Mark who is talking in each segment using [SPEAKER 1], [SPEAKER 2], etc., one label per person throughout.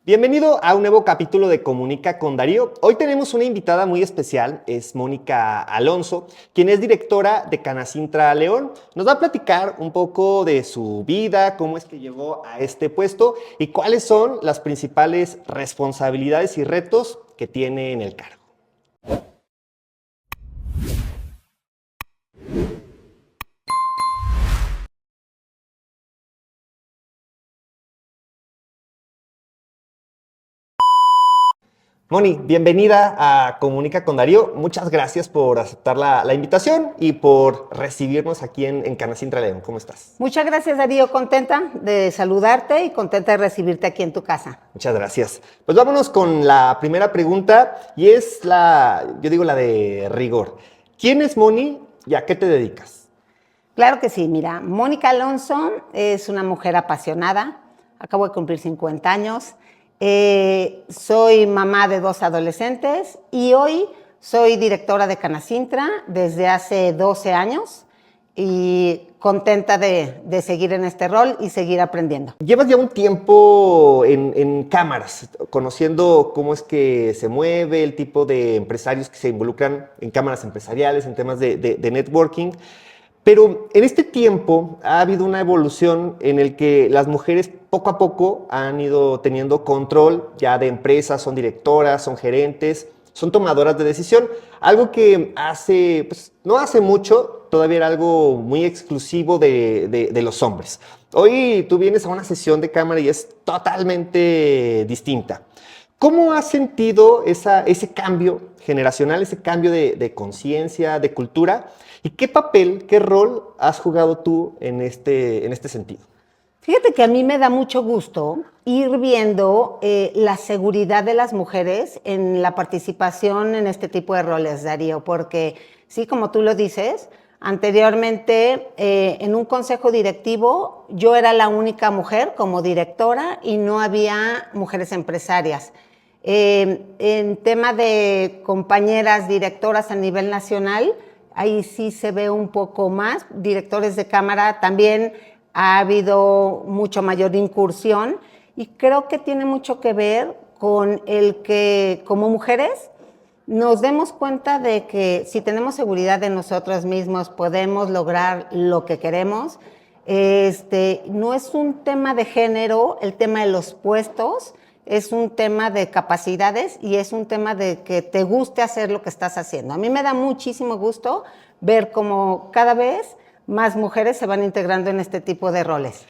[SPEAKER 1] Bienvenido a un nuevo capítulo de Comunica con Darío. Hoy tenemos una invitada muy especial, es Mónica Alonso, quien es directora de Canacintra León. Nos va a platicar un poco de su vida, cómo es que llegó a este puesto y cuáles son las principales responsabilidades y retos que tiene en el cargo. Moni, bienvenida a Comunica con Darío. Muchas gracias por aceptar la invitación y por recibirnos aquí en Canacintra León. ¿Cómo estás?
[SPEAKER 2] Muchas gracias, Darío. Contenta de saludarte y contenta de recibirte aquí en tu casa.
[SPEAKER 1] Muchas gracias. Pues vámonos con la primera pregunta y es la de rigor. ¿Quién es Moni y a qué te dedicas?
[SPEAKER 2] Claro que sí, mira, Mónica Alonso es una mujer apasionada, acabo de cumplir 50 años, soy mamá de 2 adolescentes y hoy soy directora de Canacintra desde hace 12 años y contenta de seguir en este rol y seguir aprendiendo.
[SPEAKER 1] Llevas ya un tiempo en cámaras, conociendo cómo es que se mueve el tipo de empresarios que se involucran en cámaras empresariales, en temas de networking. Pero en este tiempo ha habido una evolución en el que las mujeres poco a poco han ido teniendo control ya de empresas, son directoras, son gerentes, son tomadoras de decisión. Algo que no hace mucho, todavía era algo muy exclusivo de los hombres. Hoy tú vienes a una sesión de cámara y es totalmente distinta. ¿Cómo has sentido ese cambio generacional, ese cambio de conciencia, de cultura? ¿Y qué papel, qué rol has jugado tú en este sentido?
[SPEAKER 2] Fíjate que a mí me da mucho gusto ir viendo la seguridad de las mujeres en la participación en este tipo de roles, Darío, porque sí, como tú lo dices, anteriormente en un consejo directivo yo era la única mujer como directora y no había mujeres empresarias. En tema de compañeras directoras a nivel nacional, ahí sí se ve un poco más. Directores de cámara también ha habido mucho mayor incursión y creo que tiene mucho que ver con el que como mujeres nos demos cuenta de que si tenemos seguridad de nosotros mismos podemos lograr lo que queremos. No es un tema de género, el tema de los puestos, es un tema de capacidades y es un tema de que te guste hacer lo que estás haciendo. A mí me da muchísimo gusto ver cómo cada vez más mujeres se van integrando en este tipo de roles.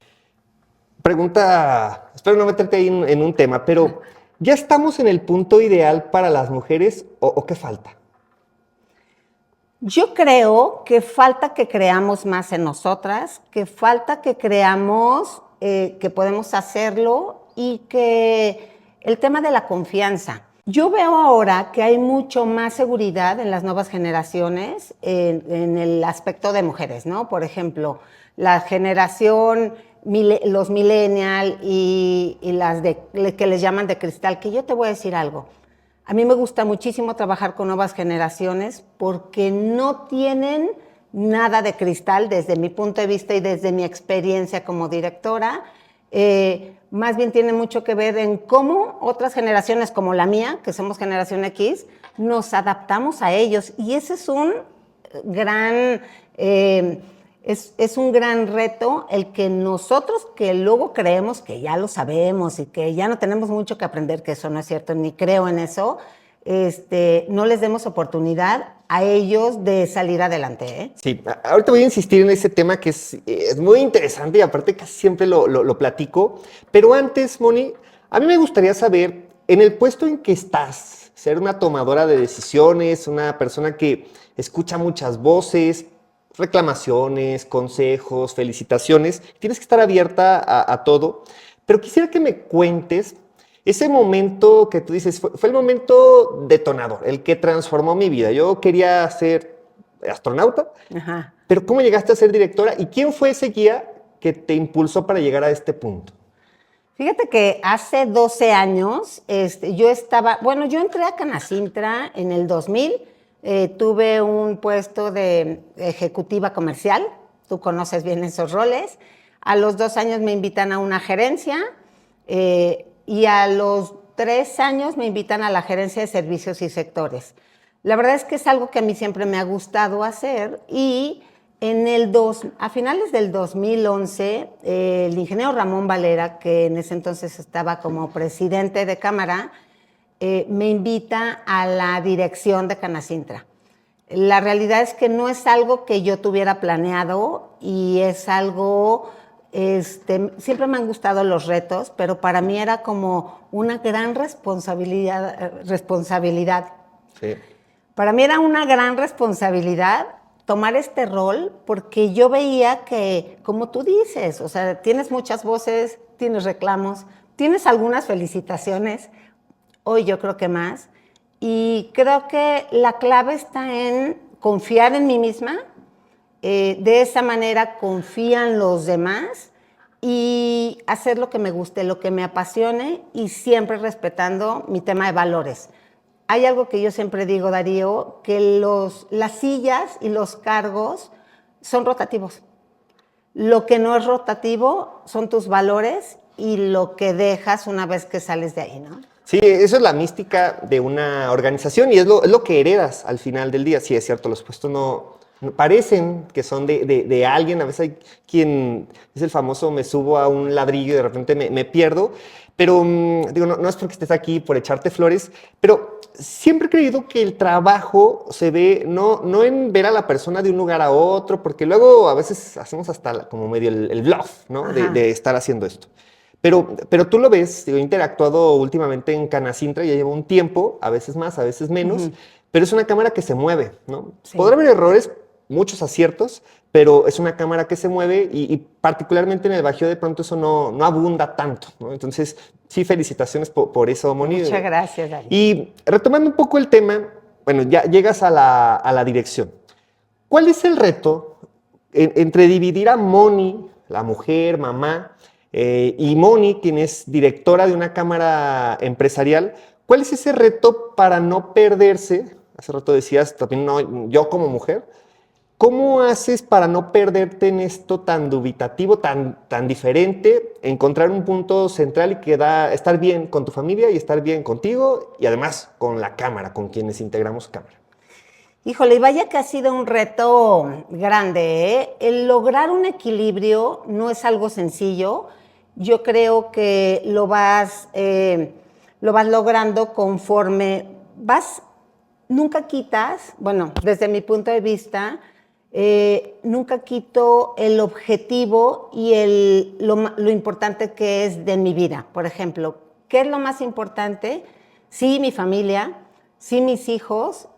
[SPEAKER 1] Pregunta, espero no meterte ahí en un tema, pero ¿ya estamos en el punto ideal para las mujeres o qué falta?
[SPEAKER 2] Yo creo que falta que creamos más en nosotras, que falta que creamos que podemos hacerlo y que el tema de la confianza. Yo veo ahora que hay mucho más seguridad en las nuevas generaciones en el aspecto de mujeres, ¿no? Por ejemplo, la generación, los millennial y las que les llaman de cristal, que yo te voy a decir algo. A mí me gusta muchísimo trabajar con nuevas generaciones porque no tienen nada de cristal desde mi punto de vista y desde mi experiencia como directora. Más bien tiene mucho que ver en cómo otras generaciones como la mía, que somos generación X, nos adaptamos a ellos. Y ese es un gran... Es un gran reto el que nosotros que luego creemos que ya lo sabemos y que ya no tenemos mucho que aprender, que eso no es cierto, ni creo en eso, no les demos oportunidad a ellos de salir adelante, ¿eh?
[SPEAKER 1] Sí, ahorita voy a insistir en ese tema que es muy interesante y aparte casi siempre lo platico, pero antes, Moni, a mí me gustaría saber, en el puesto en que estás, ser una tomadora de decisiones, una persona que escucha muchas voces, reclamaciones, consejos, felicitaciones, tienes que estar abierta a todo, pero quisiera que me cuentes ese momento que tú dices, fue el momento detonador, el que transformó mi vida. Yo quería ser astronauta,
[SPEAKER 2] Ajá.
[SPEAKER 1] pero ¿cómo llegaste a ser directora? ¿Y quién fue ese guía que te impulsó para llegar a este punto?
[SPEAKER 2] Fíjate que hace 12 años yo entré a Canacintra en el 2000, tuve un puesto de ejecutiva comercial, tú conoces bien esos roles. A los 2 años me invitan a una gerencia, y a los 3 años me invitan a la gerencia de servicios y sectores. La verdad es que es algo que a mí siempre me ha gustado hacer y a finales del 2011, el ingeniero Ramón Valera, que en ese entonces estaba como presidente de Cámara, me invita a la dirección de Canacintra. La realidad es que no es algo que yo tuviera planeado y es algo, siempre me han gustado los retos, pero para mí era como una gran responsabilidad.
[SPEAKER 1] Sí.
[SPEAKER 2] Para mí era una gran responsabilidad tomar este rol porque yo veía que, como tú dices, o sea, tienes muchas voces, tienes reclamos, tienes algunas felicitaciones, hoy yo creo que más, y creo que la clave está en confiar en mí misma, de esa manera confían los demás y hacer lo que me guste, lo que me apasione y siempre respetando mi tema de valores. Hay algo que yo siempre digo, Darío, que las sillas y los cargos son rotativos. Lo que no es rotativo son tus valores y lo que dejas una vez que sales de ahí, ¿no?
[SPEAKER 1] Sí, eso es la mística de una organización y es lo que heredas al final del día. Sí, es cierto, los puestos no parecen que son de alguien. A veces hay quien es el famoso me subo a un ladrillo y de repente me pierdo. Pero digo, no es porque estés aquí por echarte flores, pero siempre he creído que el trabajo se ve no en ver a la persona de un lugar a otro, porque luego a veces hacemos hasta como medio el bluff, ¿no? De estar haciendo esto. Pero tú lo ves, digo, he interactuado últimamente en Canacintra, ya llevo un tiempo, a veces más, a veces menos, pero es una cámara que se mueve, ¿no? Sí. Podrá haber errores, muchos aciertos, pero es una cámara que se mueve y particularmente en el Bajío de pronto eso no abunda tanto, ¿no? Entonces, sí, felicitaciones por eso, Moni.
[SPEAKER 2] Muchas gracias, Darío.
[SPEAKER 1] Y retomando un poco el tema, bueno, ya llegas a la dirección. ¿Cuál es el reto entre dividir a Moni, la mujer, mamá, y Moni, quien es directora de una cámara empresarial? ¿Cuál es ese reto para no perderse? Hace rato decías también, no, yo como mujer. ¿Cómo haces para no perderte en esto tan dubitativo, tan diferente, encontrar un punto central y estar bien con tu familia y estar bien contigo y además con la cámara, con quienes integramos cámara?
[SPEAKER 2] Híjole, y vaya que ha sido un reto grande, ¿eh? El lograr un equilibrio no es algo sencillo. Yo creo que lo vas logrando conforme nunca quitas, bueno, desde mi punto de vista, nunca quito el objetivo y lo importante que es de mi vida. Por ejemplo, ¿qué es lo más importante? Sí, mi familia, sí, mis hijos,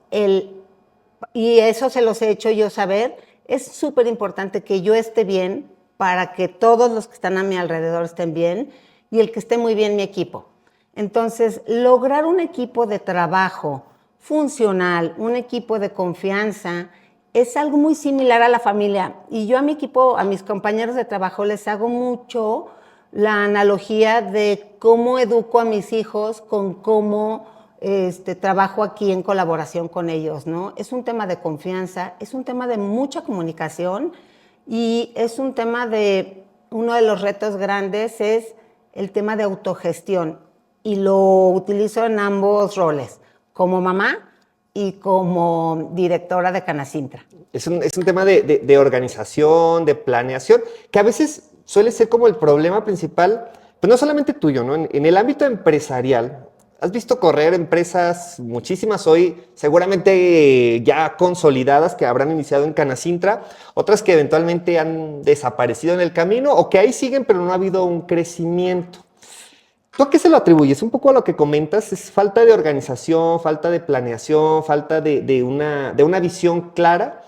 [SPEAKER 2] y eso se los he hecho yo saber. Es súper importante que yo esté bien para que todos los que están a mi alrededor estén bien y el que esté muy bien mi equipo. Entonces, lograr un equipo de trabajo funcional, un equipo de confianza, es algo muy similar a la familia. Y yo a mi equipo, a mis compañeros de trabajo, les hago mucho la analogía de cómo educo a mis hijos con cómo trabajo aquí en colaboración con ellos, ¿no? Es un tema de confianza, es un tema de mucha comunicación y es un tema uno de los retos grandes es el tema de autogestión y lo utilizo en ambos roles, como mamá y como directora de Canacintra.
[SPEAKER 1] Es un tema de organización, de planeación, que a veces suele ser como el problema principal, pues no solamente tuyo, ¿no? En el ámbito empresarial, has visto correr empresas muchísimas hoy, seguramente ya consolidadas, que habrán iniciado en Canacintra, otras que eventualmente han desaparecido en el camino o que ahí siguen, pero no ha habido un crecimiento. ¿Tú a qué se lo atribuyes? Un poco a lo que comentas, es falta de organización, falta de planeación, falta de una visión clara.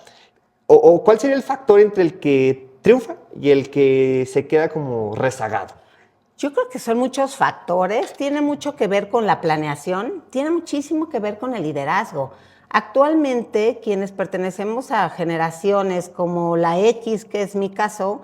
[SPEAKER 1] ¿O cuál sería el factor entre el que triunfa y el que se queda como rezagado?
[SPEAKER 2] Yo creo que son muchos factores. Tiene mucho que ver con la planeación, tiene muchísimo que ver con el liderazgo. Actualmente, quienes pertenecemos a generaciones como la X, que es mi caso,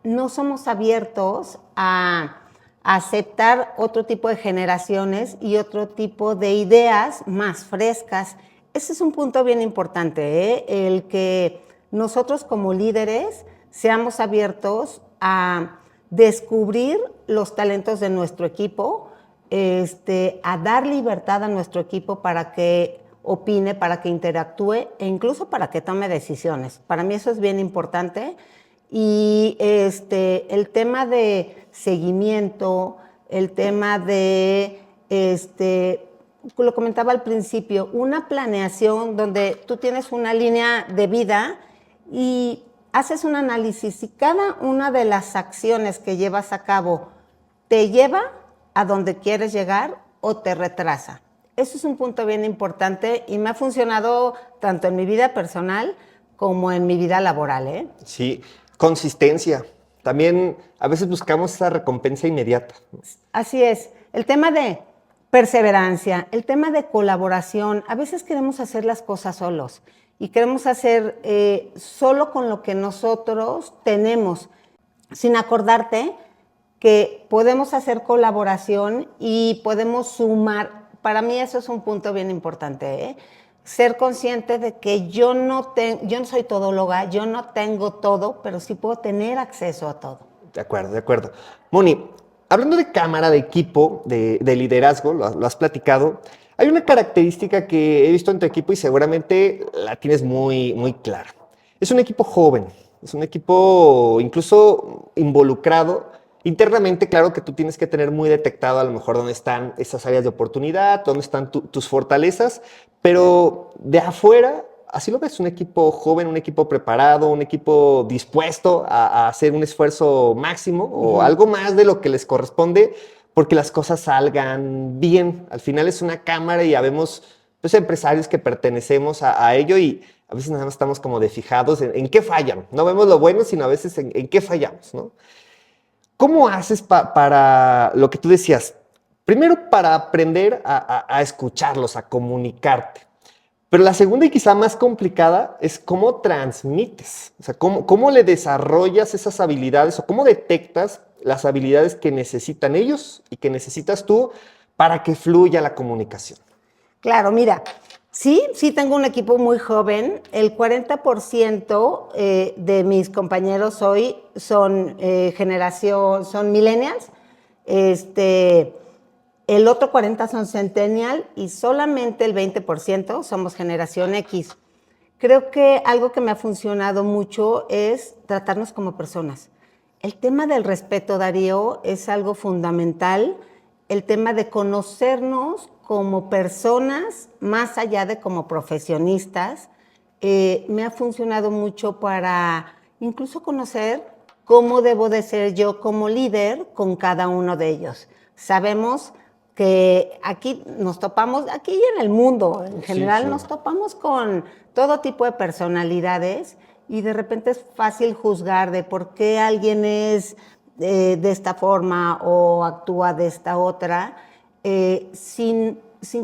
[SPEAKER 2] no somos abiertos a aceptar otro tipo de generaciones y otro tipo de ideas más frescas. Ese es un punto bien importante, ¿eh? El que nosotros como líderes seamos abiertos a descubrir los talentos de nuestro equipo a dar libertad a nuestro equipo para que opine, para que interactúe e incluso para que tome decisiones. Para mí eso es bien importante. Y el tema de seguimiento, el tema de, lo comentaba al principio, una planeación donde tú tienes una línea de vida y haces un análisis y cada una de las acciones que llevas a cabo te lleva a donde quieres llegar o te retrasa. Eso es un punto bien importante y me ha funcionado tanto en mi vida personal como en mi vida laboral, ¿eh?
[SPEAKER 1] Sí, consistencia. También a veces buscamos esa recompensa inmediata.
[SPEAKER 2] Así es. El tema de perseverancia, el tema de colaboración. A veces queremos hacer las cosas solos y queremos hacer solo con lo que nosotros tenemos, sin acordarte que podemos hacer colaboración y podemos sumar. Para mí eso es un punto bien importante, ¿eh? Ser consciente de que yo no soy todóloga, yo no tengo todo, pero sí puedo tener acceso a todo.
[SPEAKER 1] De acuerdo, de acuerdo. Moni, hablando de cámara, de equipo, de liderazgo, lo has platicado, hay una característica que he visto en tu equipo y seguramente la tienes muy, muy clara. Es un equipo joven, es un equipo incluso involucrado. Internamente, claro que tú tienes que tener muy detectado a lo mejor dónde están esas áreas de oportunidad, dónde están tus fortalezas, pero de afuera, así lo ves, un equipo joven, un equipo preparado, un equipo dispuesto a hacer un esfuerzo máximo o algo más de lo que les corresponde porque las cosas salgan bien. Al final es una cámara y habemos pues, empresarios que pertenecemos a ello y a veces nada más estamos como de fijados en qué fallan. No vemos lo bueno, sino a veces en qué fallamos, ¿no? ¿Cómo haces para lo que tú decías? Primero, para aprender a escucharlos, a comunicarte. Pero la segunda y quizá más complicada es cómo transmites, o sea, cómo le desarrollas esas habilidades o cómo detectas las habilidades que necesitan ellos y que necesitas tú para que fluya la comunicación.
[SPEAKER 2] Claro, mira, sí tengo un equipo muy joven. El 40% de mis compañeros hoy son son millennials. El otro 40% son centennial y solamente el 20% somos generación X. Creo que algo que me ha funcionado mucho es tratarnos como personas. El tema del respeto, Darío, es algo fundamental. El tema de conocernos como personas, más allá de como profesionistas, me ha funcionado mucho para incluso conocer cómo debo de ser yo como líder con cada uno de ellos. Sabemos que aquí nos topamos, aquí y en el mundo en general, sí. Nos topamos con todo tipo de personalidades y de repente es fácil juzgar de por qué alguien es de esta forma o actúa de esta otra, sin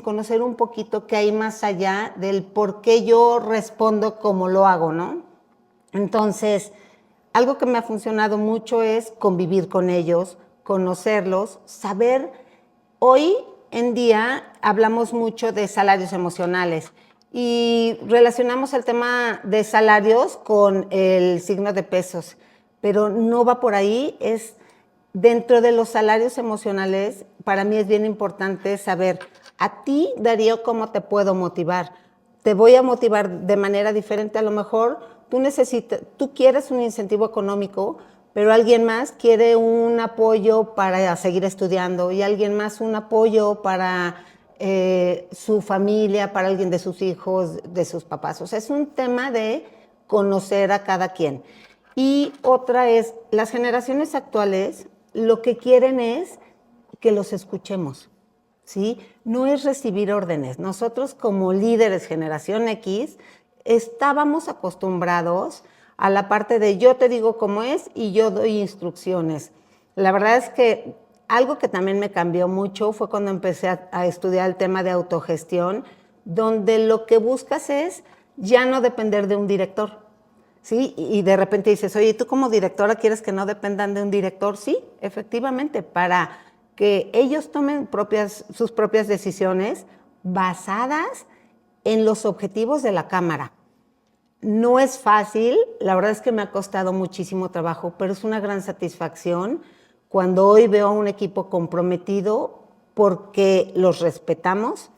[SPEAKER 2] conocer un poquito qué hay más allá del por qué yo respondo como lo hago, ¿no? Entonces, algo que me ha funcionado mucho es convivir con ellos, conocerlos, saber. Hoy en día hablamos mucho de salarios emocionales y relacionamos el tema de salarios con el signo de pesos, pero no va por ahí. Es dentro de los salarios emocionales, para mí es bien importante saber, a ti, Darío, ¿cómo te puedo motivar? Te voy a motivar de manera diferente. A lo mejor tú quieres un incentivo económico, pero alguien más quiere un apoyo para seguir estudiando y alguien más un apoyo para su familia, para alguien de sus hijos, de sus papás. O sea, es un tema de conocer a cada quien. Y otra es, las generaciones actuales lo que quieren es que los escuchemos, ¿sí? No es recibir órdenes. Nosotros como líderes generación X estábamos acostumbrados a la parte de yo te digo cómo es y yo doy instrucciones. La verdad es que algo que también me cambió mucho fue cuando empecé a estudiar el tema de autogestión, donde lo que buscas es ya no depender de un director, ¿sí? Y de repente dices, oye, ¿tú como directora quieres que no dependan de un director? Sí, efectivamente, para que ellos tomen sus propias decisiones basadas en los objetivos de la cámara. No es fácil, la verdad es que me ha costado muchísimo trabajo, pero es una gran satisfacción cuando hoy veo a un equipo comprometido porque los respetamos,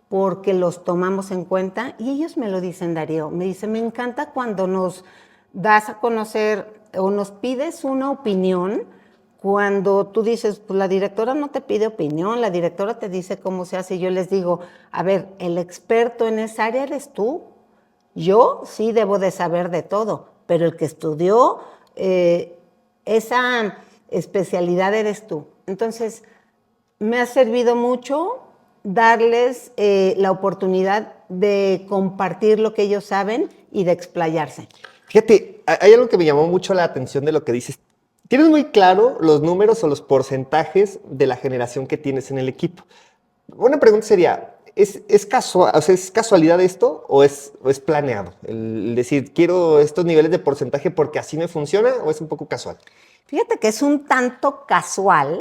[SPEAKER 2] porque los tomamos en cuenta, y ellos me lo dicen, Darío. Me dicen, me encanta cuando nos das a conocer o nos pides una opinión, cuando tú dices, pues la directora no te pide opinión, la directora te dice cómo se hace, y yo les digo, a ver, el experto en esa área eres tú. Yo sí debo de saber de todo, pero el que estudió esa especialidad eres tú. Entonces, me ha servido mucho darles la oportunidad de compartir lo que ellos saben y de explayarse.
[SPEAKER 1] Fíjate, hay algo que me llamó mucho la atención de lo que dices. ¿Tienes muy claro los números o los porcentajes de la generación que tienes en el equipo? Una pregunta sería, ¿es casual, o sea, ¿es casualidad esto o es planeado? El decir, quiero estos niveles de porcentaje porque así me funciona, ¿o es un poco casual?
[SPEAKER 2] Fíjate que es un tanto casual.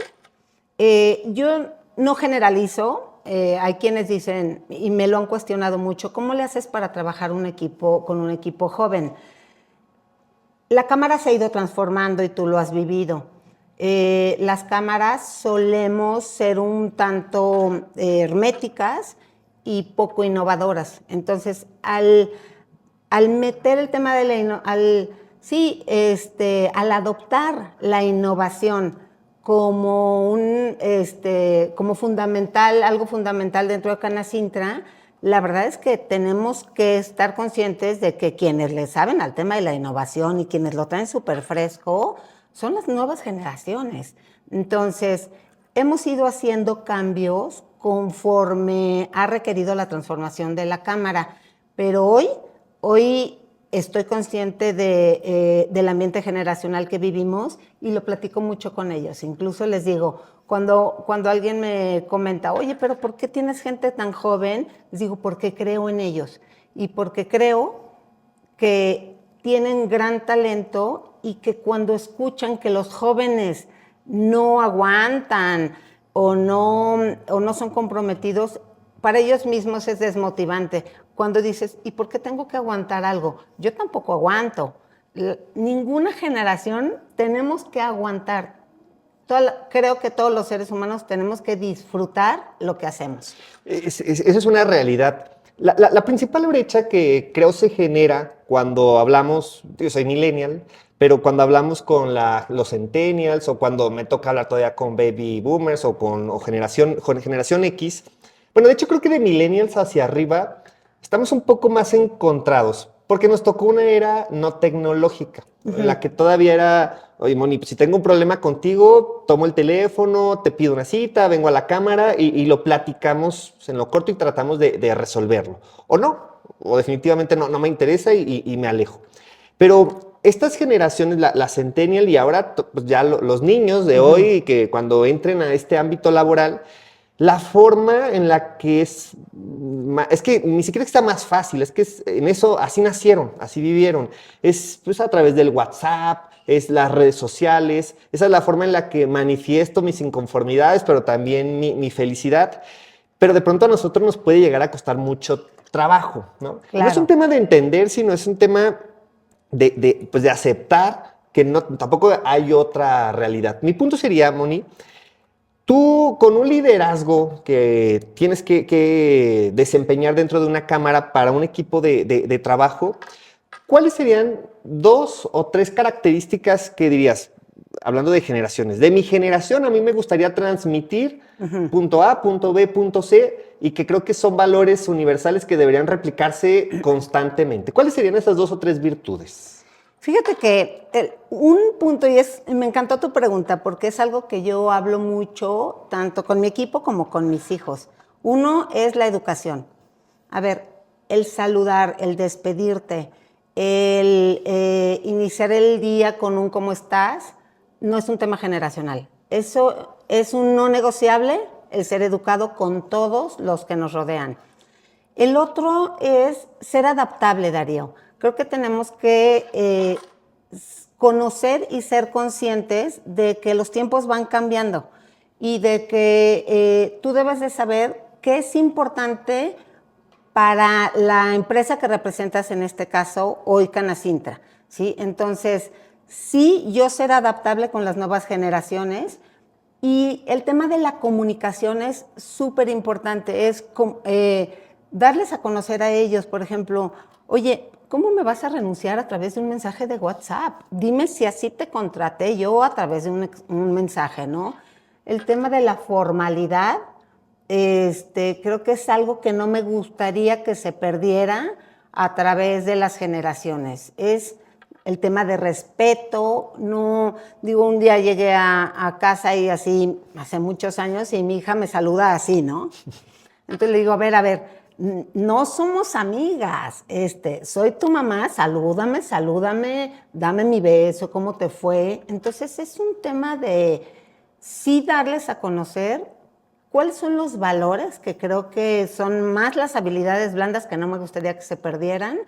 [SPEAKER 2] Yo no generalizo. Hay quienes dicen, y me lo han cuestionado mucho, ¿cómo le haces para trabajar con un equipo joven? La cámara se ha ido transformando y tú lo has vivido. Las cámaras solemos ser un tanto herméticas y poco innovadoras. Entonces, al meter el tema de al adoptar la innovación como como fundamental, algo fundamental dentro de Canacintra, la verdad es que tenemos que estar conscientes de que quienes le saben al tema de la innovación y quienes lo traen súper fresco son las nuevas generaciones. Entonces, hemos ido haciendo cambios conforme ha requerido la transformación de la cámara, pero hoy estoy consciente del ambiente generacional que vivimos y lo platico mucho con ellos. Incluso les digo, cuando alguien me comenta, oye, pero ¿por qué tienes gente tan joven? Les digo, porque creo en ellos y porque creo que tienen gran talento y que cuando escuchan que los jóvenes no aguantan o no son comprometidos, para ellos mismos es desmotivante. Cuando dices, ¿y por qué tengo que aguantar algo? Yo tampoco aguanto. Ninguna generación tenemos que aguantar. Creo que todos los seres humanos tenemos que disfrutar lo que hacemos.
[SPEAKER 1] Esa es una realidad. La principal brecha que creo se genera cuando hablamos, yo soy millennial, pero cuando hablamos con los centennials o cuando me toca hablar todavía con baby boomers o con generación X, bueno, de hecho creo que de millennials hacia arriba estamos un poco más encontrados, porque nos tocó una era no tecnológica, en la que todavía era, oye, Moni, pues si tengo un problema contigo, tomo el teléfono, te pido una cita, vengo a la cámara y lo platicamos en lo corto y tratamos de resolverlo. O no, o definitivamente no me interesa y me alejo. Pero estas generaciones, la Centennial y ahora pues ya los niños de hoy, que cuando entren a este ámbito laboral, la forma en la que es que ni siquiera está más fácil, es que en eso así nacieron, así vivieron. Es pues a través del WhatsApp, es las redes sociales, esa es la forma en la que manifiesto mis inconformidades, pero también mi felicidad. Pero de pronto a nosotros nos puede llegar a costar mucho trabajo, ¿no?
[SPEAKER 2] Claro.
[SPEAKER 1] No es un tema de entender, sino es un tema de aceptar que tampoco hay otra realidad. Mi punto sería, Moni, tú, con un liderazgo que tienes que desempeñar dentro de una cámara para un equipo de trabajo, ¿cuáles serían 2 o 3 características que dirías, hablando de generaciones? De mi generación, a mí me gustaría transmitir punto A, punto B, punto C, y que creo que son valores universales que deberían replicarse constantemente. ¿Cuáles serían esas 2 o 3 virtudes?
[SPEAKER 2] Fíjate que un punto, me encantó tu pregunta porque es algo que yo hablo mucho, tanto con mi equipo como con mis hijos. Uno es la educación. A ver, el saludar, el despedirte, el iniciar el día con un ¿cómo estás? No es un tema generacional. Eso es un no negociable, el ser educado con todos los que nos rodean. El otro es ser adaptable, Darío. Creo que tenemos que conocer y ser conscientes de que los tiempos van cambiando y de que tú debes de saber qué es importante para la empresa que representas, en este caso, hoy Canacintra, ¿sí? Entonces, sí, yo ser adaptable con las nuevas generaciones, Y el tema de la comunicación es súper importante, es darles a conocer a ellos, por ejemplo, oye, ¿cómo me vas a renunciar a través de un mensaje de WhatsApp? Dime si así te contraté yo a través de un mensaje, ¿no? El tema de la formalidad, creo que es algo que no me gustaría que se perdiera a través de las generaciones. Es el tema de respeto. No, digo, un día llegué a casa y así, hace muchos años, y mi hija me saluda así, ¿no? Entonces le digo, a ver, no somos amigas, soy tu mamá, salúdame, dame mi beso, ¿cómo te fue? Entonces es un tema de sí darles a conocer cuáles son los valores, que creo que son más las habilidades blandas que no me gustaría que se perdieran,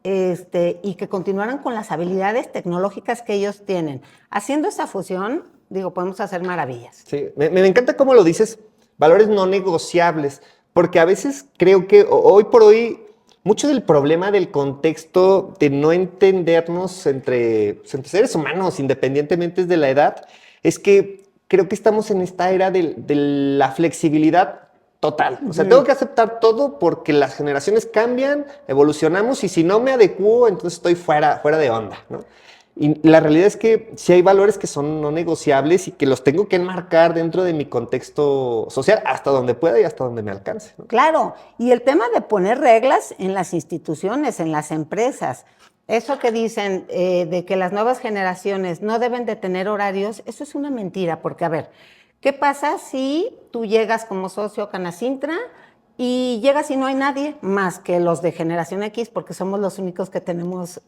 [SPEAKER 2] y que continuaran con las habilidades tecnológicas que ellos tienen. Haciendo esa fusión, digo, podemos hacer maravillas.
[SPEAKER 1] Sí, me encanta cómo lo dices, valores no negociables, porque a veces creo que hoy por hoy mucho del problema del contexto de no entendernos entre seres humanos, independientemente de la edad, es que creo que estamos en esta era de la flexibilidad total. O sea, tengo que aceptar todo porque las generaciones cambian, evolucionamos y si no me adecuo, entonces estoy fuera de onda, ¿no? Y la realidad es que sí hay valores que son no negociables y que los tengo que enmarcar dentro de mi contexto social hasta donde pueda y hasta donde me alcance, ¿no?
[SPEAKER 2] Claro, y el tema de poner reglas en las instituciones, en las empresas. Eso que dicen de que las nuevas generaciones no deben de tener horarios, eso es una mentira, porque a ver, ¿qué pasa si tú llegas como socio a Canacintra y llegas y no hay nadie más que los de Generación X, porque somos los únicos que tenemos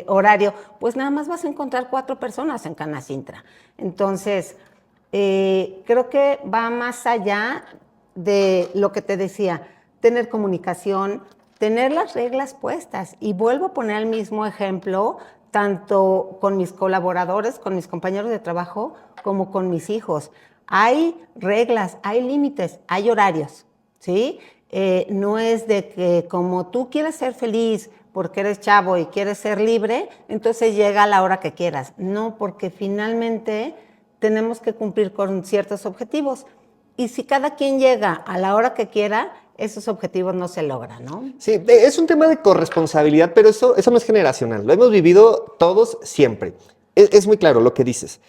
[SPEAKER 2] horario? Pues nada más vas a encontrar 4 personas en Canacintra. Entonces, creo que va más allá de lo que te decía, tener comunicación, tener las reglas puestas. Y vuelvo a poner el mismo ejemplo, tanto con mis colaboradores, con mis compañeros de trabajo, como con mis hijos. Hay reglas, hay límites, hay horarios, ¿sí? No es de que como tú quieres ser feliz porque eres chavo y quieres ser libre, entonces llega a la hora que quieras. No, porque finalmente tenemos que cumplir con ciertos objetivos. Y si cada quien llega a la hora que quiera, esos objetivos no se logran, ¿no?
[SPEAKER 1] Sí, es un tema de corresponsabilidad, pero eso no es generacional. Lo hemos vivido todos siempre. Es muy claro lo que dices.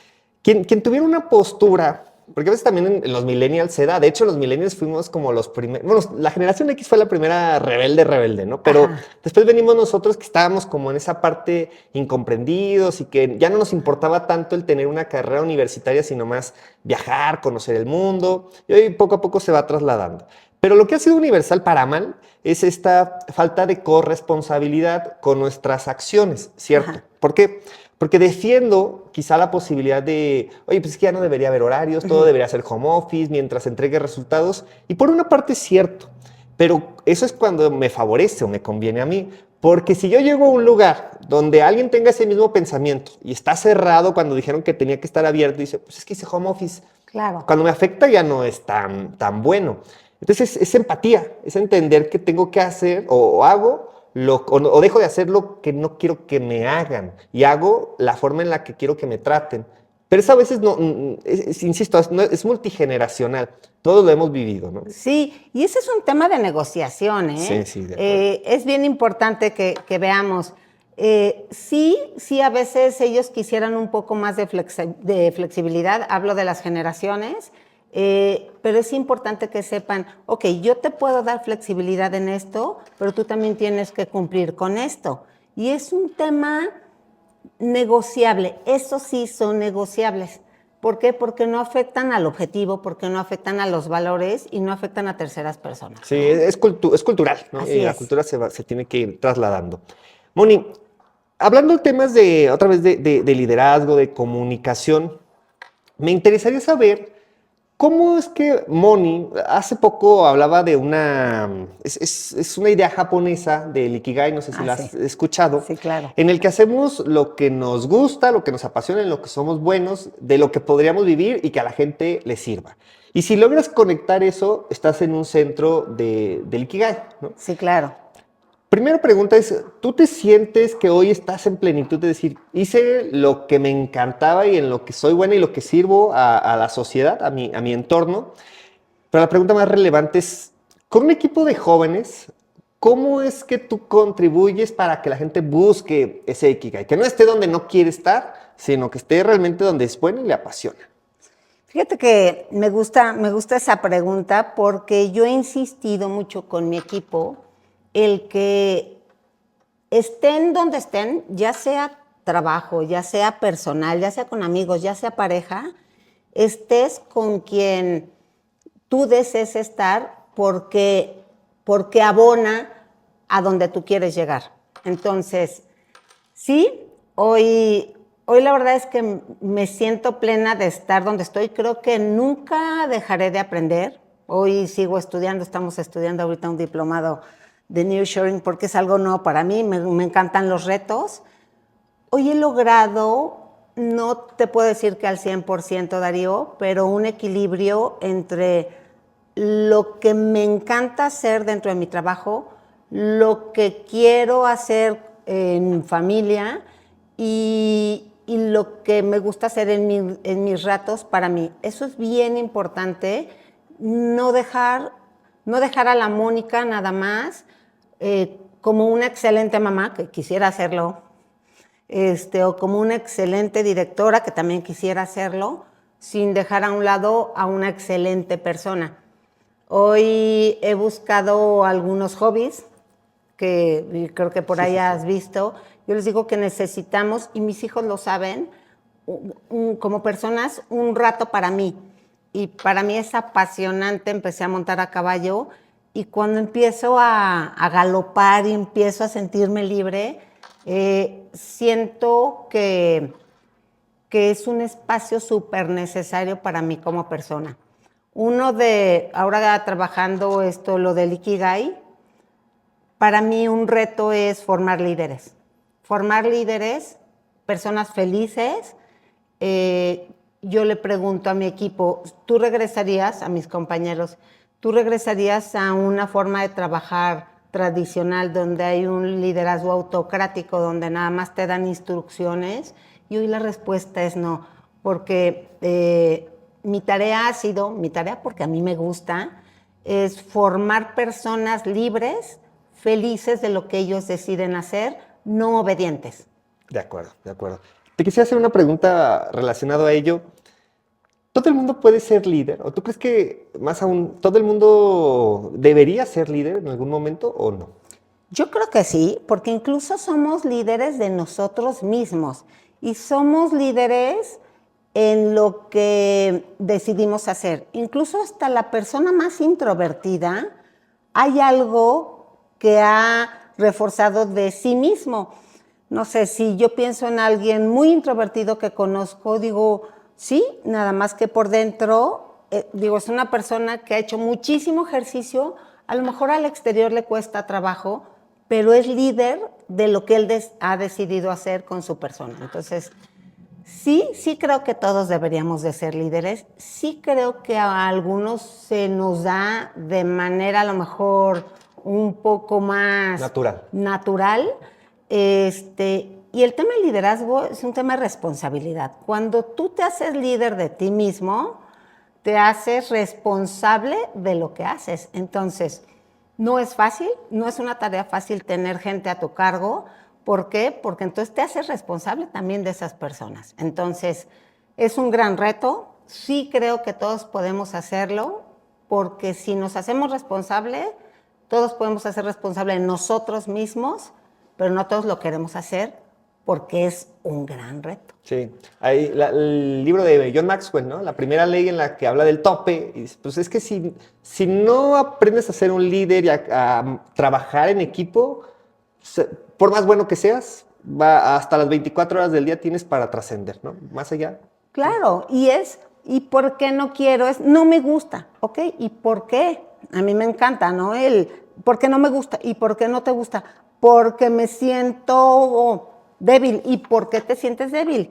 [SPEAKER 1] Quien tuviera una postura, porque a veces también en los millennials se da, de hecho los millennials fuimos como los primeros, bueno, la generación X fue la primera rebelde, ¿no? Pero después venimos nosotros que estábamos como en esa parte incomprendidos y que ya no nos importaba tanto el tener una carrera universitaria, sino más viajar, conocer el mundo, y hoy poco a poco se va trasladando. Pero lo que ha sido universal para mal es esta falta de corresponsabilidad con nuestras acciones, ¿cierto?
[SPEAKER 2] Ajá.
[SPEAKER 1] ¿Por qué? Porque defiendo quizá la posibilidad de, oye, pues es que ya no debería haber horarios, todo debería ser home office mientras entregue resultados. Y por una parte es cierto, pero eso es cuando me favorece o me conviene a mí. Porque si yo llego a un lugar donde alguien tenga ese mismo pensamiento y está cerrado cuando dijeron que tenía que estar abierto, y dice, pues es que ese home office,
[SPEAKER 2] Claro.
[SPEAKER 1] cuando me afecta ya no es tan bueno. Entonces es empatía, es entender que tengo que hacer o hago o dejo de hacer lo que no quiero que me hagan y hago la forma en la que quiero que me traten. Pero eso a veces no, insisto, es multigeneracional. Todos lo hemos vivido, ¿no?
[SPEAKER 2] Sí, y ese es un tema de negociación, ¿eh?
[SPEAKER 1] Sí, de acuerdo.
[SPEAKER 2] Es bien importante que veamos. Sí, a veces ellos quisieran un poco más de flexibilidad, hablo de las generaciones, pero es importante que sepan, ok, yo te puedo dar flexibilidad en esto, pero tú también tienes que cumplir con esto. Y es un tema negociable, eso sí son negociables. ¿Por qué? Porque no afectan al objetivo, porque no afectan a los valores y no afectan a terceras personas,
[SPEAKER 1] Sí,
[SPEAKER 2] ¿no?
[SPEAKER 1] es cultural, ¿no?
[SPEAKER 2] Así
[SPEAKER 1] Y la
[SPEAKER 2] es.
[SPEAKER 1] cultura se tiene que ir trasladando. Moni, hablando de temas otra vez de liderazgo, de comunicación, me interesaría saber cómo es que Moni, hace poco hablaba de es una idea japonesa del Ikigai, no sé si la has
[SPEAKER 2] Sí.
[SPEAKER 1] escuchado,
[SPEAKER 2] Sí, claro.
[SPEAKER 1] en el que hacemos lo que nos gusta, lo que nos apasiona, en lo que somos buenos, de lo que podríamos vivir y que a la gente le sirva. Y si logras conectar eso, estás en un centro del Ikigai, ¿no?
[SPEAKER 2] Sí, claro.
[SPEAKER 1] Primera pregunta es, ¿tú te sientes que hoy estás en plenitud de decir, hice lo que me encantaba y en lo que soy buena y lo que sirvo a la sociedad, a mi entorno? Pero la pregunta más relevante es, con un equipo de jóvenes, ¿cómo es que tú contribuyes para que la gente busque ese Ikigai? Que no esté donde no quiere estar, sino que esté realmente donde es bueno y le apasiona.
[SPEAKER 2] Fíjate que me gusta esa pregunta porque yo he insistido mucho con mi equipo el que estén donde estén, ya sea trabajo, ya sea personal, ya sea con amigos, ya sea pareja, estés con quien tú desees estar porque abona a donde tú quieres llegar. Entonces, sí, hoy la verdad es que me siento plena de estar donde estoy. Creo que nunca dejaré de aprender. Hoy sigo estudiando, estamos estudiando ahorita un diplomado de Nearshoring porque es algo nuevo para mí, me encantan los retos. Hoy he logrado, no te puedo decir que al 100%, Darío, pero un equilibrio entre lo que me encanta hacer dentro de mi trabajo, lo que quiero hacer en familia y lo que me gusta hacer en mis ratos para mí. Eso es bien importante, no dejar, no dejar a la Mónica nada más como una excelente mamá, que quisiera hacerlo, o como una excelente directora, que también quisiera hacerlo, sin dejar a un lado a una excelente persona. Hoy he buscado algunos hobbies que creo que por ahí has visto. Yo les digo que necesitamos, y mis hijos lo saben, como personas, un rato para mí. Y para mí es apasionante. Empecé a montar a caballo y cuando empiezo a galopar y empiezo a sentirme libre, siento que es un espacio súper necesario para mí como persona. Ahora trabajando lo del Ikigai, para mí un reto es formar líderes. Formar líderes, personas felices. Yo le pregunto a mi equipo, ¿tú regresarías, a mis compañeros, tú regresarías a una forma de trabajar tradicional donde hay un liderazgo autocrático, donde nada más te dan instrucciones? Y hoy la respuesta es no, porque mi tarea porque a mí me gusta, es formar personas libres, felices de lo que ellos deciden hacer, no obedientes.
[SPEAKER 1] De acuerdo, de acuerdo. Te quisiera hacer una pregunta relacionada a ello. ¿Todo el mundo puede ser líder? ¿O tú crees que, más aún, todo el mundo debería ser líder en algún momento o no?
[SPEAKER 2] Yo creo que sí, porque incluso somos líderes de nosotros mismos y somos líderes en lo que decidimos hacer. Incluso hasta la persona más introvertida, hay algo que ha reforzado de sí mismo. No sé, si yo pienso en alguien muy introvertido que conozco, digo, sí, nada más que por dentro, es una persona que ha hecho muchísimo ejercicio, a lo mejor al exterior le cuesta trabajo, pero es líder de lo que él ha decidido hacer con su persona. Entonces, sí creo que todos deberíamos de ser líderes. Sí creo que a algunos se nos da de manera a lo mejor un poco más natural. Y el tema del liderazgo es un tema de responsabilidad. Cuando tú te haces líder de ti mismo, te haces responsable de lo que haces. Entonces, no es fácil, no es una tarea fácil tener gente a tu cargo. ¿Por qué? Porque entonces te haces responsable también de esas personas. Entonces, es un gran reto. Sí creo que todos podemos hacerlo, porque si nos hacemos responsables, todos podemos hacer responsable de nosotros mismos, pero no todos lo queremos hacer porque es un gran reto.
[SPEAKER 1] Sí, hay el libro de John Maxwell, ¿no? La primera ley en la que habla del tope, y dice, pues es que si no aprendes a ser un líder y a trabajar en equipo, por más bueno que seas, hasta las 24 horas del día tienes para trascender, ¿no? Más allá.
[SPEAKER 2] Claro, ¿y por qué no quiero? No me gusta, ¿ok? ¿Y por qué? A mí me encanta, ¿no? ¿Por qué no me gusta? ¿Y por qué no te gusta? Porque me siento débil. ¿Y por qué te sientes débil?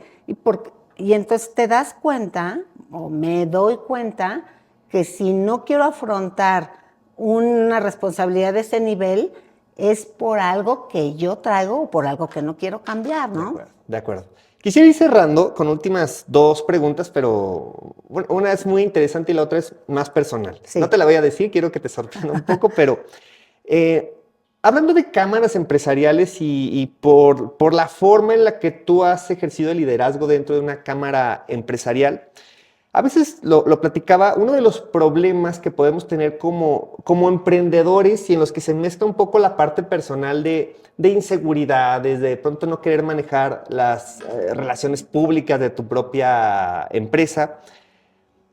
[SPEAKER 2] Y entonces te das cuenta, o me doy cuenta, que si no quiero afrontar una responsabilidad de ese nivel, es por algo que yo traigo o por algo que no quiero cambiar, ¿no?
[SPEAKER 1] De acuerdo. Quisiera ir cerrando con últimas dos preguntas, pero bueno, una es muy interesante y la otra es más personal.
[SPEAKER 2] Sí.
[SPEAKER 1] No te la voy a decir, quiero que te sorprenda un poco, pero hablando de cámaras empresariales y por la forma en la que tú has ejercido el liderazgo dentro de una cámara empresarial, a veces lo platicaba, uno de los problemas que podemos tener como emprendedores y en los que se mezcla un poco la parte personal de inseguridades, de pronto no querer manejar las relaciones públicas de tu propia empresa,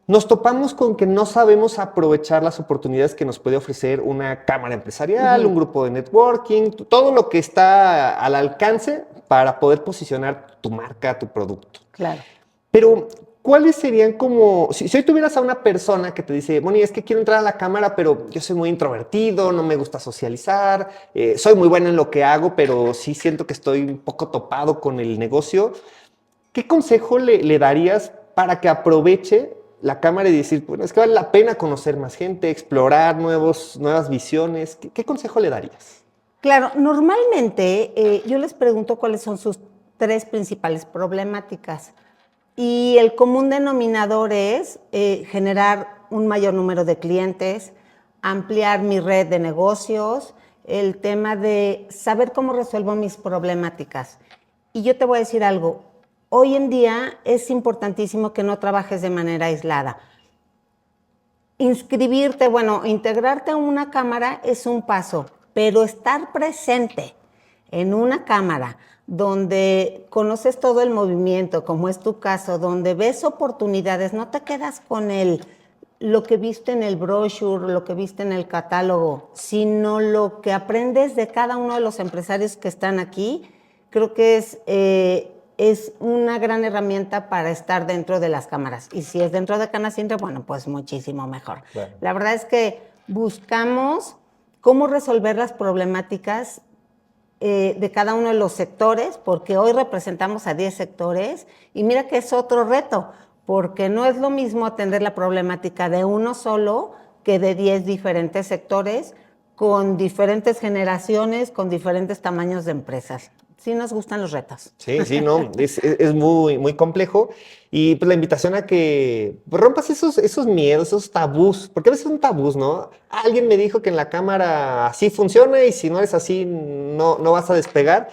[SPEAKER 1] nos topamos con que no sabemos aprovechar las oportunidades que nos puede ofrecer una cámara empresarial, un grupo de networking, todo lo que está al alcance para poder posicionar tu marca, tu producto.
[SPEAKER 2] Claro.
[SPEAKER 1] Pero, ¿cuáles serían como, si hoy tuvieras a una persona que te dice, Moni, es que quiero entrar a la cámara, pero yo soy muy introvertido, no me gusta socializar, soy muy bueno en lo que hago, pero sí siento que estoy un poco topado con el negocio, ¿qué consejo le darías para que aproveche la cámara y decir, bueno, es que vale la pena conocer más gente, explorar nuevas visiones? ¿Qué consejo le darías?
[SPEAKER 2] Claro, normalmente yo les pregunto cuáles son sus 3 principales problemáticas. Y el común denominador es generar un mayor número de clientes, ampliar mi red de negocios, el tema de saber cómo resuelvo mis problemáticas. Y yo te voy a decir algo, hoy en día es importantísimo que no trabajes de manera aislada. Inscribirte, bueno, integrarte a una cámara es un paso, pero estar presente en una cámara donde conoces todo el movimiento, como es tu caso, donde ves oportunidades, no te quedas con lo que viste en el brochure, lo que viste en el catálogo, sino lo que aprendes de cada uno de los empresarios que están aquí, creo que es una gran herramienta para estar dentro de las cámaras. Y si es dentro de Canacintra, bueno, pues muchísimo mejor. Bueno. La verdad es que buscamos cómo resolver las problemáticas de cada uno de los sectores, porque hoy representamos a 10 sectores, y mira que es otro reto, porque no es lo mismo atender la problemática de uno solo que de 10 diferentes sectores, con diferentes generaciones, con diferentes tamaños de empresas. Sí nos gustan los retos.
[SPEAKER 1] Sí, no, es muy, muy complejo. Y pues la invitación a que rompas esos miedos, esos tabús, porque a veces son tabús, ¿no? Alguien me dijo que en la cámara así funciona y si no es así no vas a despegar.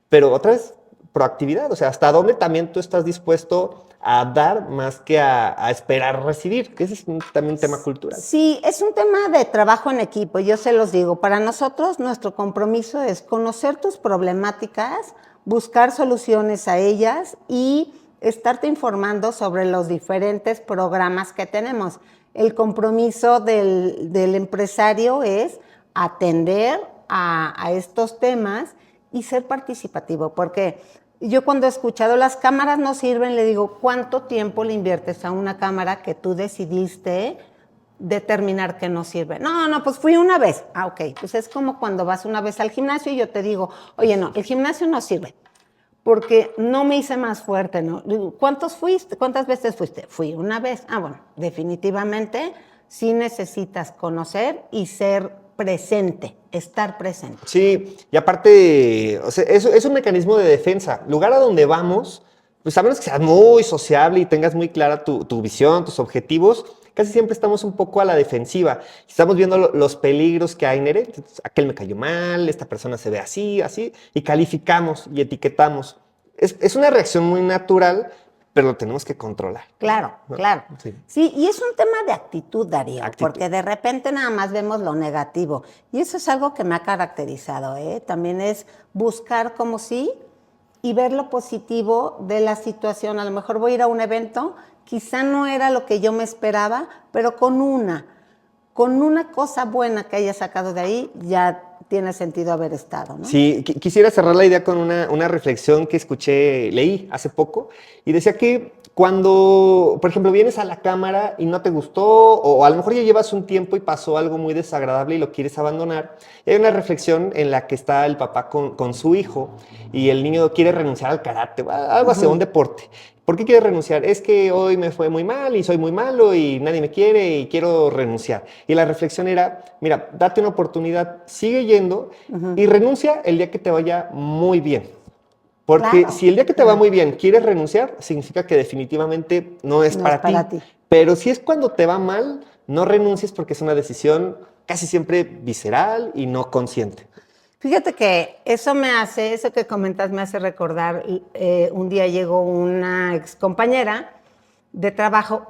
[SPEAKER 1] Pero otra vez, proactividad, o sea, hasta dónde también tú estás dispuesto a dar más que a esperar recibir, que ese es también un tema cultural.
[SPEAKER 2] Sí, es un tema de trabajo en equipo, yo se los digo. Para nosotros, nuestro compromiso es conocer tus problemáticas, buscar soluciones a ellas y estarte informando sobre los diferentes programas que tenemos. El compromiso del empresario es atender a estos temas y ser participativo, porque yo cuando he escuchado las cámaras no sirven, le digo, ¿cuánto tiempo le inviertes a una cámara que tú decidiste determinar que no sirve? No, pues fui una vez. Ah, ok, pues es como cuando vas una vez al gimnasio y yo te digo, oye, no, el gimnasio no sirve porque no me hice más fuerte, ¿no? ¿Cuántas veces fuiste? Fui una vez. Ah, bueno, definitivamente sí necesitas conocer y ser presente, estar presente.
[SPEAKER 1] Sí, y aparte, o sea, es un mecanismo de defensa. Lugar a donde vamos, pues a menos que seas muy sociable y tengas muy clara tu visión, tus objetivos, casi siempre estamos un poco a la defensiva. Estamos viendo los peligros que hay inherentes. Aquel me cayó mal, esta persona se ve así, y calificamos y etiquetamos. Es una reacción muy natural, pero lo tenemos que controlar.
[SPEAKER 2] Claro, ¿no? Claro. Sí, y es un tema de actitud, Darío, porque de repente nada más vemos lo negativo. Y eso es algo que me ha caracterizado, ¿eh? También es buscar como sí y ver lo positivo de la situación. A lo mejor voy a ir a un evento, quizá no era lo que yo me esperaba, pero con una cosa buena que haya sacado de ahí, ya tiene sentido haber estado, ¿no?
[SPEAKER 1] Sí, quisiera cerrar la idea con una reflexión que leí hace poco, y decía que cuando, por ejemplo, vienes a la cámara y no te gustó, o a lo mejor ya llevas un tiempo y pasó algo muy desagradable y lo quieres abandonar, y hay una reflexión en la que está el papá con su hijo, y el niño quiere renunciar al karate, algo así, un deporte. ¿Por qué quieres renunciar? Es que hoy me fue muy mal y soy muy malo y nadie me quiere y quiero renunciar. Y la reflexión era, mira, date una oportunidad, sigue yendo y renuncia el día que te vaya muy bien. Porque
[SPEAKER 2] Claro,
[SPEAKER 1] si el día que te va
[SPEAKER 2] claro.
[SPEAKER 1] muy bien quieres renunciar, significa que definitivamente no es
[SPEAKER 2] No es
[SPEAKER 1] para ti.
[SPEAKER 2] para ti.
[SPEAKER 1] Pero si es cuando te va mal, no renuncies porque es una decisión casi siempre visceral y no consciente.
[SPEAKER 2] Fíjate que eso que comentas me hace recordar, un día llegó una ex compañera de trabajo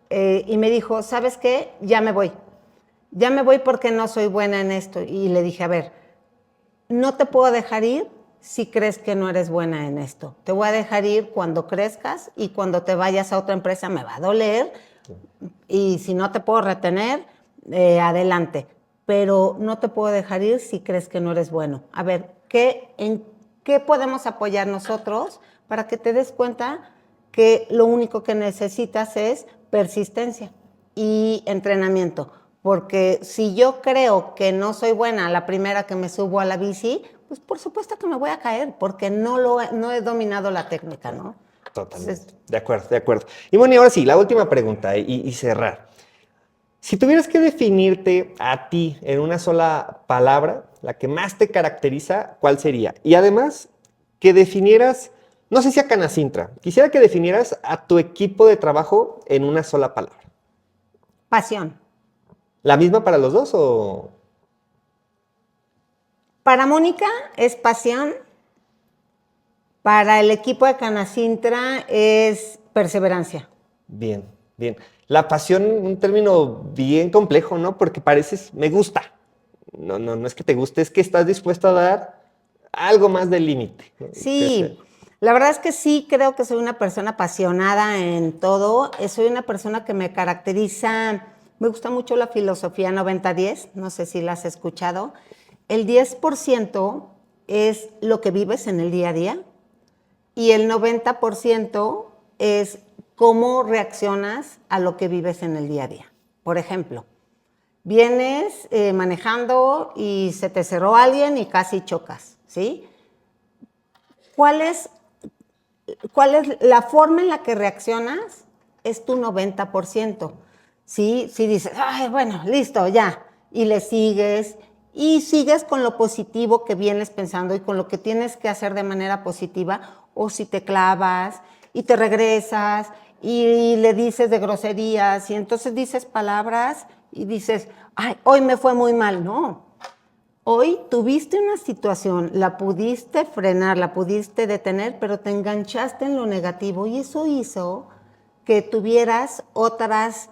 [SPEAKER 2] y me dijo, ¿sabes qué? Ya me voy porque no soy buena en esto. Y le dije, a ver, no te puedo dejar ir si crees que no eres buena en esto. Te voy a dejar ir cuando crezcas y cuando te vayas a otra empresa me va a doler y si no te puedo retener, adelante. Pero no te puedo dejar ir si crees que no eres bueno. A ver, ¿en qué podemos apoyar nosotros para que te des cuenta que lo único que necesitas es persistencia y entrenamiento? Porque si yo creo que no soy buena a la primera que me subo a la bici, pues por supuesto que me voy a caer, porque no he dominado la técnica, ¿no?
[SPEAKER 1] Totalmente.
[SPEAKER 2] Entonces,
[SPEAKER 1] De acuerdo, de acuerdo. Y bueno, y ahora sí, la última pregunta y cerrar. Si tuvieras que definirte a ti en una sola palabra, la que más te caracteriza, ¿cuál sería? Y además, que definieras, no sé si a Canacintra, quisiera que definieras a tu equipo de trabajo en una sola palabra.
[SPEAKER 2] pasión.
[SPEAKER 1] ¿La misma para los dos o...?
[SPEAKER 2] Para Mónica es pasión, para el equipo de Canacintra es perseverancia.
[SPEAKER 1] Bien, bien. La pasión, un término bien complejo, ¿no? Porque pareces, me gusta. No es que te guste, es que estás dispuesto a dar algo más del límite, ¿no?
[SPEAKER 2] Sí, la verdad es que sí creo que soy una persona apasionada en todo. Soy una persona que me caracteriza, me gusta mucho la filosofía 90-10, no sé si la has escuchado. El 10% es lo que vives en el día a día y el 90% es cómo reaccionas a lo que vives en el día a día. Por ejemplo, vienes manejando y se te cerró alguien y casi chocas, ¿sí? ¿Cuál es la forma en la que reaccionas? Es tu 90%. ¿Sí? Si dices, ay, bueno, listo, ya, y le sigues, y sigues con lo positivo que vienes pensando y con lo que tienes que hacer de manera positiva, o si te clavas y te regresas y le dices de groserías y entonces dices palabras y dices, ay, hoy me fue muy mal. No, hoy tuviste una situación, la pudiste frenar, la pudiste detener, pero te enganchaste en lo negativo y eso hizo que tuvieras otras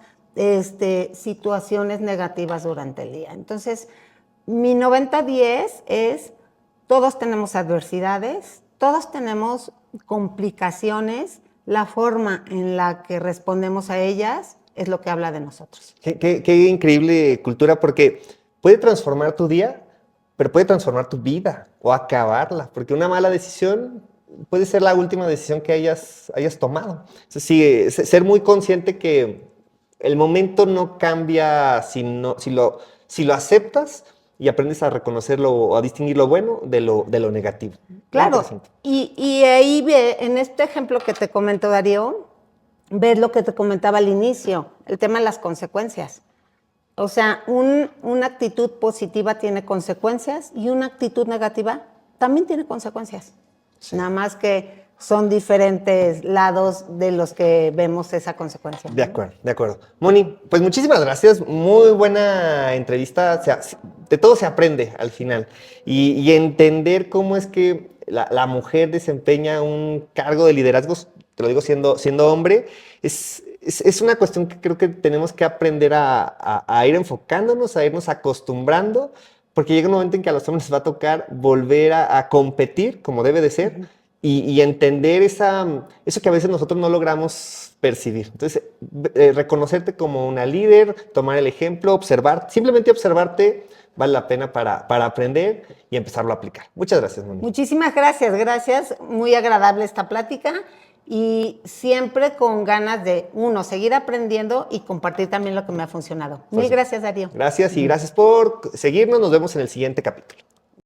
[SPEAKER 2] situaciones negativas durante el día. Entonces, mi 90-10 es, todos tenemos adversidades, todos tenemos complicaciones, la forma en la que respondemos a ellas es lo que habla de nosotros.
[SPEAKER 1] Qué increíble cultura, porque puede transformar tu día, pero puede transformar tu vida o acabarla, porque una mala decisión puede ser la última decisión que hayas tomado. O sea, sí, ser muy consciente que el momento no cambia si lo aceptas y aprendes a reconocerlo o a distinguir lo bueno de lo negativo. Muy
[SPEAKER 2] Claro,
[SPEAKER 1] interesante.
[SPEAKER 2] y ahí ve, en este ejemplo que te comento, Darío, ves lo que te comentaba al inicio, el tema de las consecuencias. O sea, una actitud positiva tiene consecuencias y una actitud negativa también tiene consecuencias.
[SPEAKER 1] Sí.
[SPEAKER 2] Nada más que son diferentes lados de los que vemos esa consecuencia.
[SPEAKER 1] De acuerdo, de acuerdo. Moni, pues muchísimas gracias. Muy buena entrevista. O sea, de todo se aprende al final. Y entender cómo es que la mujer desempeña un cargo de liderazgo, te lo digo siendo hombre, es una cuestión que creo que tenemos que aprender a ir enfocándonos, a irnos acostumbrando, porque llega un momento en que a los hombres les va a tocar volver a competir como debe de ser. Y entender eso que a veces nosotros no logramos percibir. Entonces, reconocerte como una líder, tomar el ejemplo, observar, simplemente observarte vale la pena para aprender y empezarlo a aplicar. Muchas gracias, Moni.
[SPEAKER 2] Muchísimas gracias. Muy agradable esta plática y siempre con ganas de, uno, seguir aprendiendo y compartir también lo que me ha funcionado. Mil gracias, Darío.
[SPEAKER 1] Gracias y gracias por seguirnos. Nos vemos en el siguiente capítulo.